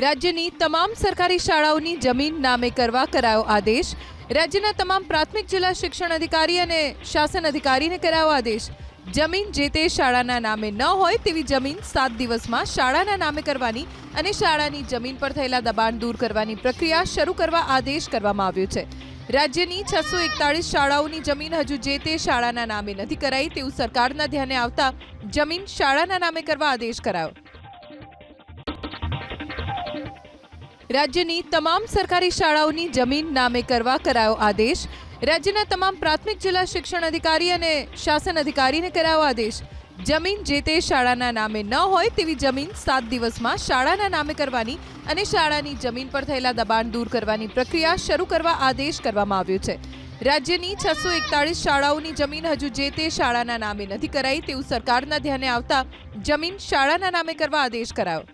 રાજ્યની તમામ સરકારી શાળાઓની જમીન નામે કરવા કરાયો આદેશ। રાજ્યના તમામ પ્રાથમિક જિલ્લા શિક્ષણ અધિકારી અને શાસન અધિકારીને કરાયો આદેશ। જમીન જે તે શાળાના નામે ન હોય તેવી જમીન 7 દિવસમાં શાળાના નામે કરવાની અને શાળાની જમીન પર થયેલા દબાણ દૂર કરવાની પ્રક્રિયા શરૂ કરવા આદેશ કરવામાં આવ્યો છે। રાજ્યની 641 શાળાઓની જમીન હજુ જે તે શાળાના નામે નથી કરાઈ તેવું સરકારના ધ્યાને આવતા જમીન શાળાના નામે કરવા આદેશ કરાયો। રાજ્યની તમામ સરકારી શાળાઓની જમીન નામે કરવા કરાયો આદેશ। રાજ્યના તમામ પ્રાથમિક જિલ્લા શિક્ષણ અધિકારી અને શાસન અધિકારીને કરાયો આદેશ। જમીન જે તે શાળાના નામે ન હોય તેવી જમીન 7 દિવસમાં શાળાના નામે કરવાની અને શાળાની જમીન પર થયેલા દબાણ દૂર કરવાની પ્રક્રિયા શરૂ કરવા આદેશ કરવામાં આવ્યો છે। રાજ્યની 641 શાળાઓની જમીન હજુ જે તે શાળાના નામે નથી કરાઈ તેવું સરકારના ધ્યાને આવતા જમીન શાળાના નામે કરવા આદેશ કરાયો।